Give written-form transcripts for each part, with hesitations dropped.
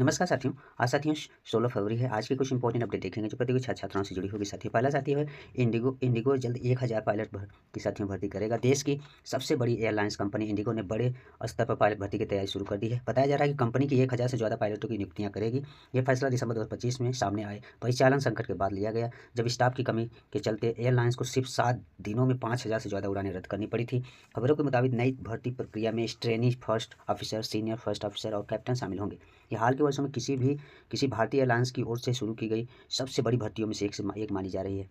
नमस्कार साथियों। आज साथियों 16 फरवरी है। आज के कुछ इंपॉर्टेंट अपडेट देखेंगे जो प्रतियोगी छात्र छात्राओं से जुड़ी होगी। साथियों पहला साथी है इंडिगो जल्द 1000 पायलट की साथियों भर्ती करेगा। देश की सबसे बड़ी एयरलाइंस कंपनी इंडिगो ने बड़े स्तर पर पायलट भर्ती की तैयारी शुरू कर दी है। बताया जा रहा है कि कंपनी की 1000 से ज़्यादा पायलटों की नियुक्तियां करेगी। यह फैसला दिसंबर 2025 में सामने आए परिचालन संकट के बाद लिया गया, जब स्टाफ की कमी के चलते एयरलाइंस को सिर्फ 7 दिनों में 5000 से ज़्यादा उड़ानें रद्द करनी पड़ी थी। खबरों के मुताबिक नई भर्ती प्रक्रिया में trainee first officer, senior first officer और कैप्टन शामिल होंगे। ये हाल के वर्षों में किसी भारतीय एयरलाइंस की ओर से शुरू की गई सबसे बड़ी भर्तियों में से एक मानी जा रही है।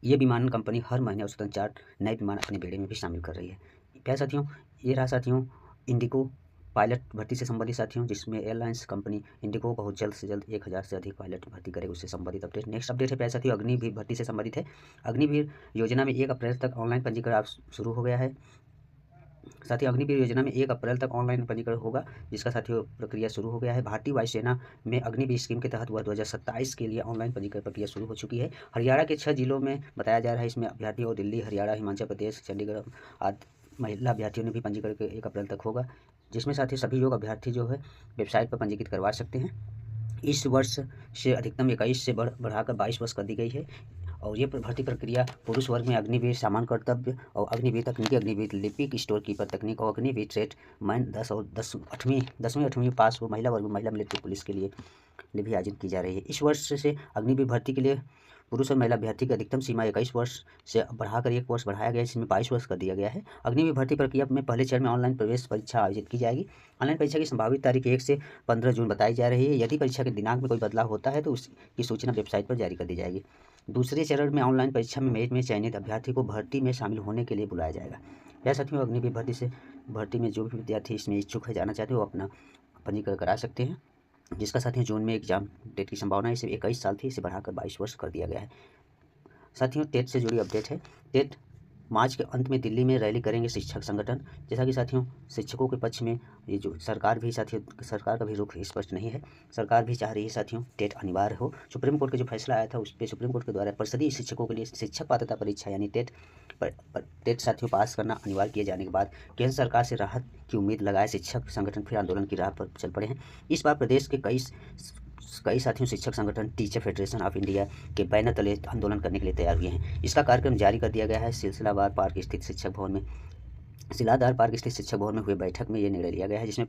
ये विमानन कंपनी हर महीने औसतन 4 नए विमान अपने बेड़े में भी शामिल कर रही है। क्या साथियों, ये रहा साथियों इंडिगो पायलट भर्ती से संबंधित साथियों, जिसमें एयरलाइंस कंपनी इंडिगो बहुत जल्द से जल्द 1000 से अधिक पायलट भर्ती करेगी, उससे संबंधित अपडेट। नेक्स्ट अपडेट है प्यारे साथियों अग्निवीर भर्ती से संबंधित है। अग्निवीर योजना में 1 अप्रैल तक ऑनलाइन पंजीकरण शुरू हो गया है। साथियों अग्निवीर योजना में 1 अप्रैल तक ऑनलाइन पंजीकरण होगा, जिसका साथियों प्रक्रिया शुरू हो गया है। भारतीय वायुसेना में अग्निवीर स्कीम के तहत वह 2027 के लिए ऑनलाइन पंजीकरण प्रक्रिया शुरू हो चुकी है। हरियाणा के 6 जिलों में बताया जा रहा है इसमें अभ्यर्थी, और दिल्ली, हरियाणा, हिमाचल प्रदेश, चंडीगढ़ आदि महिला अभ्यर्थियों ने भी पंजीकरण 1 अप्रैल तक होगा, जिसमें साथियों सभी लोग अभ्यर्थी जो है वेबसाइट पर पंजीकृत करवा सकते हैं। इस वर्ष से अधिकतम 21 से बढ़ाकर 22 वर्ष कर दी गई है। और ये भर्ती प्रक्रिया पुरुष वर्ग में अग्निवीर सामान्य कर्तव्य और अग्निवीर तकनीकी, अग्निवीर लिपिक, स्टोर कीपर तकनीक और अग्निवीर ट्रेड मैन 10 और 10वीं पास हो महिला वर्ग में महिला मिलिट्री पुलिस के लिए भी आयोजित की जा रही है। इस वर्ष से अग्निवीर भर्ती के लिए पुरुष और महिला अभ्यर्थी की अधिकतम सीमा 21 वर्ष से बढ़ाकर 1 वर्ष बढ़ाया गया है, जिसमें 22 वर्ष कर दिया गया है। अग्निवीर भर्ती प्रक्रिया में पहले चरण में ऑनलाइन प्रवेश परीक्षा आयोजित की जाएगी। ऑनलाइन परीक्षा की संभावित तारीख 1 से 15 जून बताई जा रही है। यदि परीक्षा के दिनांक में कोई बदलाव होता है तो उसकी सूचना वेबसाइट पर जारी कर दी जाएगी। दूसरे चरण में ऑनलाइन परीक्षा में मेरिट में चयनित अभ्यर्थी को भर्ती में शामिल होने के लिए बुलाया जाएगा। यह साथियों अग्निवीर भर्ती में जो भी विद्यार्थी इसमें इच्छुक है, जाना चाहते हो, अपना पंजीकरण करा सकते हैं, जिसका साथियों जून में एग्जाम डेट की संभावना है। इसे 21 साल थी, इसे बढ़ाकर 22 वर्ष कर दिया गया है। साथियों टेट से जुड़ी अपडेट है। टेट मार्च के अंत में दिल्ली में रैली करेंगे शिक्षक संगठन। जैसा कि साथियों शिक्षकों के पक्ष में ये जो सरकार का भी रुख स्पष्ट नहीं है। सरकार भी चाह रही है साथियों टेट अनिवार्य हो। सुप्रीम कोर्ट का जो फैसला आया था उस पर सुप्रीम कोर्ट के द्वारा परिषदीय शिक्षकों के लिए शिक्षक पात्रता परीक्षा यानी टेट साथियों पास करना अनिवार्य किए जाने के बाद केंद्र सरकार से राहत की उम्मीद लगाए शिक्षक संगठन फिर आंदोलन की राह पर चल पड़े हैं। इस बार प्रदेश के कई साथियों शिक्षक संगठन टीचर फेडरेशन ऑफ इंडिया के बैनर तले आंदोलन करने के लिए तैयार हुए हैं। इसका कार्यक्रम जारी कर दिया गया है। सिलसिलाधार पार्क स्थित शिक्षक भवन में हुए बैठक में ये निर्णय लिया गया है, जिसमें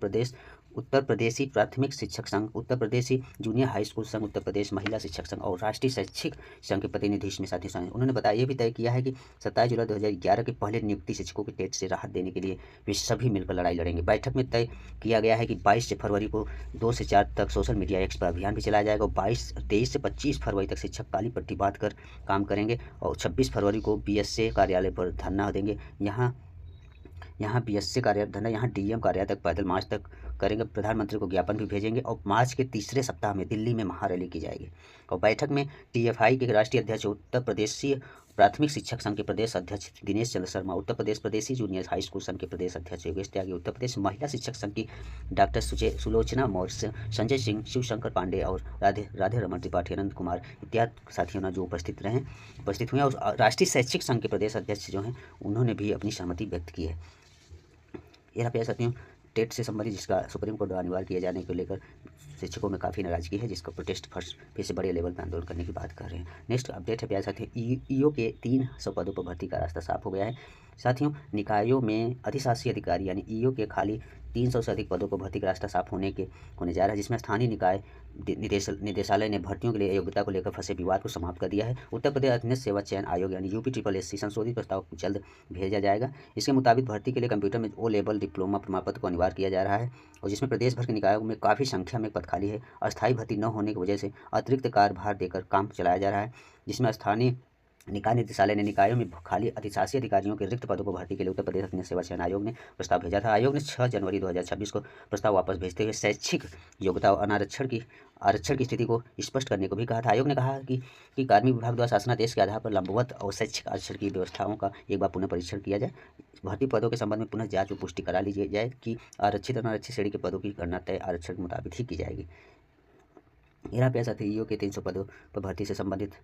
उत्तर प्रदेशी प्राथमिक शिक्षक संघ, उत्तर प्रदेशी जूनियर हाई स्कूल संघ, उत्तर प्रदेश महिला शिक्षक संघ और राष्ट्रीय शैक्षिक संघ के प्रतिनिधि इसमें साथी शामिल। उन्होंने बताया ये भी तय किया है कि 27 जुलाई 2011 के पहले नियुक्ति शिक्षकों के टेट से राहत देने के लिए वे सभी मिलकर लड़ाई लड़ेंगे। बैठक में तय किया गया है कि 22 फरवरी को 2 से 4 तक सोशल मीडिया एक्स पर अभियान भी चलाया जाएगा और 23 से 25 फरवरी तक शिक्षक काली पट्टी बांध कर काम करेंगे और 26 फरवरी को बीएसए कार्यालय पर धरना देंगे। यहाँ बीएससी कार्यालय धरना, यहाँ डीएम कार्यालय तक पैदल मार्च तक करेंगे। प्रधानमंत्री को ज्ञापन भी भेजेंगे और मार्च के तीसरे सप्ताह में दिल्ली में महारैली की जाएगी। और बैठक में टीएफआई के राष्ट्रीय अध्यक्ष, उत्तर प्रदेशीय प्राथमिक शिक्षक संघ के प्रदेश अध्यक्ष दिनेश चंद्र शर्मा, उत्तर प्रदेश प्रदेशी जूनियर हाई स्कूल संघ के प्रदेश अध्यक्ष योगेश त्यागी, उत्तर प्रदेश महिला शिक्षक संघ की डॉक्टर सुलोचना मौर्य, संजय सिंह, शिवशंकर पांडे और राधे रमन त्रिपाठी, अनंत कुमार इत्यादि साथियों ने जो उपस्थित हुए और राष्ट्रीय शैक्षिक संघ के प्रदेश अध्यक्ष जो हैं उन्होंने भी अपनी सहमति व्यक्त की है। यह प्यारे साथियों टेट से संबंधित जिसका सुप्रीम कोर्ट द्वारा अनिवार्य किए जाने को लेकर शिक्षकों में काफ़ी नाराजगी है, जिसका प्रोटेस्ट फिर से बड़े लेवल पर आंदोलन करने की बात कर रहे हैं। नेक्स्ट अपडेट है प्यारे साथियों ईओ के 300 पदों पर भर्ती का रास्ता साफ हो गया है। साथियों निकायों में अधिशासी अधिकारी यानी ईओ के खाली 300 से अधिक पदों पर भर्ती का रास्ता साफ होने जा रहा है, जिसमें स्थानीय निकाय निदेशालय ने भर्तियों के लिए योग्यता को लेकर फंसे विवाद को समाप्त कर दिया है। उत्तर प्रदेश अधीनस्थ सेवा चयन आयोग यानी UPSSC संशोधित प्रस्ताव जल्द भेजा जाएगा। इसके मुताबिक भर्ती के लिए कंप्यूटर में O लेवल डिप्लोमा प्रमाण पत्र को अनिवार्य किया जा रहा है और जिसमें प्रदेश भर के निकायों में काफ़ी संख्या में पद खाली है। अस्थायी भर्ती न होने की वजह से अतिरिक्त कार्यभार देकर काम चलाया जा रहा है, जिसमें स्थानीय निकाय निदेशालय ने निकायों में खाली अधिशासी अधिकारियों के रिक्त पदों को भर्ती के लिए उत्तर प्रदेश अधीनस्थ सेवा चयन आयोग ने प्रस्ताव भेजा था। आयोग ने 6 जनवरी 2026 को प्रस्ताव वापस भेजते हुए शैक्षिक योग्यता और आरक्षण की स्थिति को स्पष्ट करने को भी कहा था। आयोग ने कहा कि कार्मिक विभाग द्वारा शासनादेश के आधार पर लंबवत और शैक्षिक आरक्षण की व्यवस्थाओं का एक बार पुनः परीक्षण किया जाए। भर्ती पदों के संबंध में पुनः जांच और पुष्टि करा ली जाए कि आरक्षित और अनारक्षित श्रेणी के पदों की गणना तय आरक्षण के मुताबिक ही की जाएगी। यहाँ पे साथ ईओ के 300 पदों पर भर्ती से संबंधित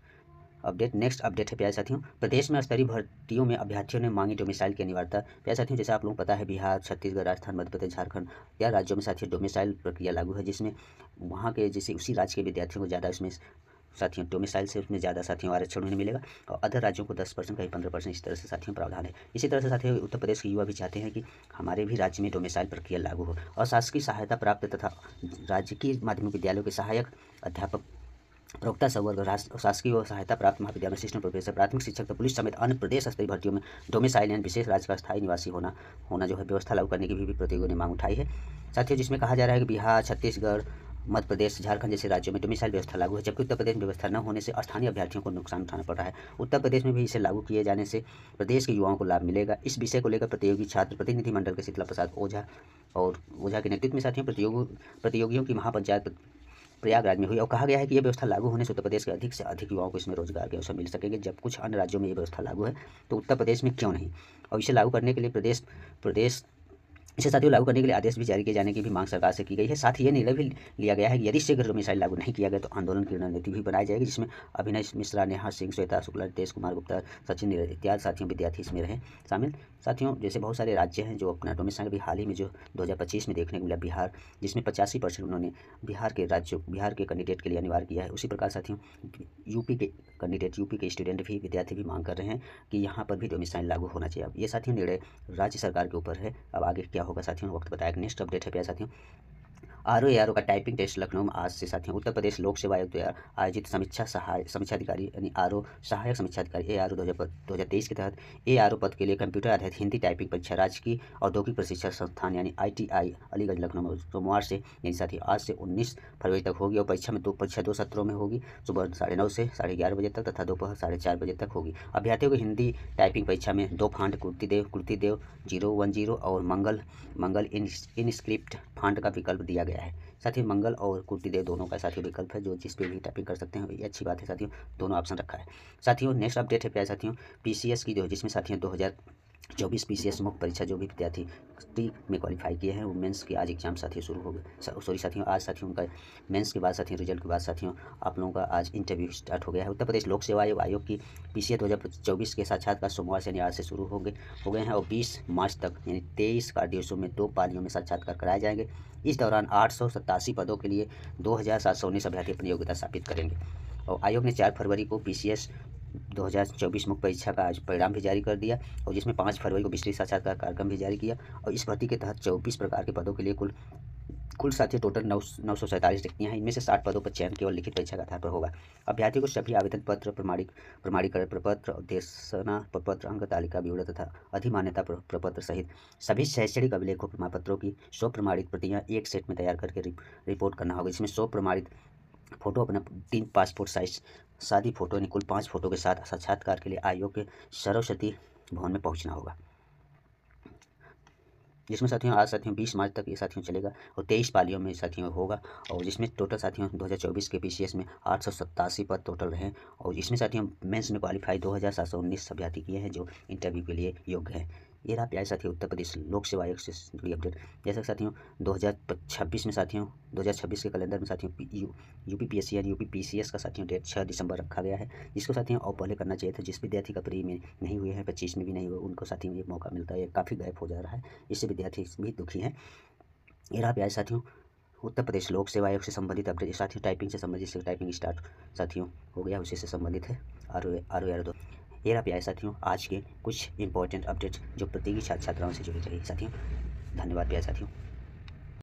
अपडेट नेक्स्ट अपडेट है प्यारे साथियों, प्रदेश में स्तरीय भर्तियों में अभ्यर्थियों ने मांगी डोमिसाइल की अनिवार्यता। प्यारे साथियों, जैसे आप लोगों को पता है बिहार, छत्तीसगढ़, राजस्थान, मध्य प्रदेश, झारखंड या राज्यों में साथियों डोमिसाइल प्रक्रिया लागू है, जिसमें वहाँ के जैसे उसी राज्य के विद्यार्थियों को ज़्यादा उसमें साथियों डोमिसाइल से उसमें ज़्यादा साथियों आरक्षण उन्हें मिलेगा और अदर राज्यों को 10% कहीं 15% इस तरह से साथियों प्रावधान है। इसी तरह से साथियों उत्तर प्रदेश के युवा भी चाहते हैं कि हमारे भी राज्य में डोमिसाइल प्रक्रिया लागू हो और शासकीय सहायता प्राप्त तथा राज्य की माध्यमिक विद्यालयों के सहायक अध्यापक, प्रवक्ता संवर्ग, शासकीय व सहायता प्राप्त महाविद्यालय, असिस्टेंट प्रोफेसर, प्राथमिक शिक्षक तथा पुलिस समेत अन्य प्रदेश स्तरीय भर्तियों में डोमिसाइल यानी विशेष राज्य का स्थायी निवासी होना जो है व्यवस्था लागू करने की भी प्रतियोगियों ने मांग उठाई है साथियों, जिसमें कहा जा रहा है कि बिहार, छत्तीसगढ़, मध्य प्रदेश, झारखंड जैसे राज्यों में डोमिसाइल व्यवस्था लागू है, जबकि उत्तर प्रदेश में व्यवस्था न होने से स्थानीय अभ्यर्थियों को नुकसान उठाना पड़ रहा है। उत्तर प्रदेश में भी इसे लागू किए जाने से प्रदेश के युवाओं को लाभ मिलेगा। इस विषय को लेकर प्रतियोगी छात्र प्रतिनिधिमंडल के शीतला प्रसाद ओझा के नेतृत्व में साथियों प्रतियोगियों की महापंचायत प्रयागराज में हुई और कहा गया है कि यह व्यवस्था लागू होने से उत्तर प्रदेश के अधिक से अधिक युवाओं को इसमें रोजगार के अवसर मिल सकेंगे। जब कुछ अन्य राज्यों में ये व्यवस्था लागू है तो उत्तर प्रदेश में क्यों नहीं, और इसे लागू करने के लिए प्रदेश इसे साथियों लागू करने के लिए आदेश भी जारी किए जाने की भी मांग सरकार से की गई है। साथ ही ये निर्णय भी लिया गया है कि यदि शीघ्र डोमिसाइल लागू नहीं किया गया तो आंदोलन की रणनीति भी बनाई जाएगी, जिसमें अभिनय मिश्रा, नेहा सिंह, श्वेता शुक्ला, तेज कुमार गुप्ता, सचिन इत्यादि साथियों विद्यार्थी इसमें रहे शामिल। साथियों जैसे बहुत सारे राज्य हैं जो अपना डोमिसाइल अभी हाल ही में जो 2025 में देखने को मिला बिहार, जिसमें 85% उन्होंने बिहार के कैंडिडेट के लिए अनिवार्य किया है। उसी प्रकार साथियों यूपी के स्टूडेंट भी विद्यार्थी भी मांग कर रहे हैं कि यहाँ पर भी डोमिसाइल लागू होना चाहिए। अब ये साथियों निर्णय राज्य सरकार के ऊपर है, अब आगे क्या होगा साथियों वक्त बताएगा। नेक्स्ट अपडेट है प्यारे साथियों, आरओ का टाइपिंग टेस्ट लखनऊ में आज से साथियों उत्तर प्रदेश लोक सेवा आयोग द्वारा आयोजित समीक्षाधिकारी यानी आरओ सहायक समीक्षाधिकारी ARO 2023 के तहत ARO पद के लिए कंप्यूटर आधारित हिंदी टाइपिंग परीक्षा राजकीय औद्योगिक प्रशिक्षण संस्थान यानी ITI अलीगढ़ लखनऊ में सोमवार से यानी साथियों आज से 19 फरवरी तक होगी और परीक्षा दो सत्रों में होगी, सुबह 9:30 से 11:30 बजे तक तथा दोपहर 4:30 बजे तक होगी। अभ्यर्थियों को हिंदी टाइपिंग परीक्षा में 2 फांड कुर्तीदेव 010 और मंगल इनस्क्रिप्ट फांड का विकल्प दिया गया है। साथियों मंगल और कुर्तीदेव दोनों का साथियों विकल्प है, जो जिस पे भी टाइपिंग कर सकते हैं, ये अच्छी बात है साथियों, दोनों ऑप्शन रखा है। साथियों नेक्स्ट अपडेट है प्यारे साथियों PCS की, जिसमें साथियों 2024 PCS मुख्य परीक्षा जो भी विद्यार्थी में क्वालिफाई किए हैं वो मेंस के आज एग्जाम साथियों शुरू हो गए। सॉरी साथियों आज साथियों उनका मेंस के बाद साथियों रिजल्ट के बाद साथियों आप लोगों का आज इंटरव्यू स्टार्ट हो गया है। उत्तर प्रदेश लोक सेवा आयोग की PCS 2024 के साक्षात्कार सोमवार से आज से शुरू हो गए हैं और 20 मार्च तक यानी 23 कार्यदिवसों में 2 पालियों में साक्षात्कार कराए जाएंगे। इस दौरान 887 पदों के लिए 2719 अभ्यर्थी अपनी योग्यता स्थापित करेंगे और आयोग ने 4 फरवरी को PCS 2024 मुख्य परीक्षा का आज परिणाम भी जारी कर दिया और जिसमें 5 फरवरी को विस्तृत साक्षात्कार कार्यक्रम भी जारी किया और इस भर्ती के तहत 24 प्रकार के पदों के लिए कुल साथियों टोटल 947 रिक्तियाँ हैं। इनमें से 60 पदों पर चयन केवल लिखित परीक्षा के आधार पर होगा। अभ्यर्थियों को सभी आवेदन पत्र, प्रमाणीकरण प्रपत्र, उद्देश्यना प्रपत्र, अंक तालिका विवरण तथा अधिमान्यता प्रपत्र सहित सभी शैक्षणिक अभिलेखों प्रमाण पत्रों की 100 प्रमाणित प्रतियाँ एक सेट में तैयार करके रिपोर्ट करना होगा। इसमें 100 प्रमाणित फोटो अपना 3 पासपोर्ट साइज शादी फोटो यानी कुल 5 फोटो के साथ साक्षात्कार के लिए आयोग के सरस्वती भवन में पहुंचना होगा, जिसमें साथियों आज साथियों 20 मार्च तक ये साथियों चलेगा और 23 पालियों में साथियों होगा और जिसमें टोटल साथियों 2024 के PCS में 887 पद टोटल रहे और इसमें साथियों मेंस में क्वालिफाई 2719 अभ्यर्थी किए हैं जो इंटरव्यू के लिए योग्य हैं। ये रहा प्यारे साथियों उत्तर प्रदेश लोक सेवा आयोग से जुड़ी अपडेट। जैसा साथियों 2026 में साथियों 2026 के कैलेंडर में साथियों यूपी PSC यानी यूपी PCS का साथियों डेट 6 दिसंबर रखा गया है, जिसको साथियों और पहले करना चाहिए था। जिस विद्यार्थी का प्री में नहीं हुए हैं, 25 में भी नहीं हुए, उनको साथियों एक मौका मिलता है, काफ़ी गैप हो जा रहा है, इससे विद्यार्थी भी दुखी हैं। ये रहा प्यारे साथियों उत्तर प्रदेश लोक सेवा आयोग से संबंधित अपडेट। साथियों टाइपिंग से संबंधित टाइपिंग स्टार्ट साथियों हो गया, उसी से संबंधित है आर ये रहा प्यारे साथियों आज के कुछ इंपॉर्टेंट अपडेट जो प्रतियोगी छात्राओं से जुड़ी रही। साथियों धन्यवाद प्यारे साथियों।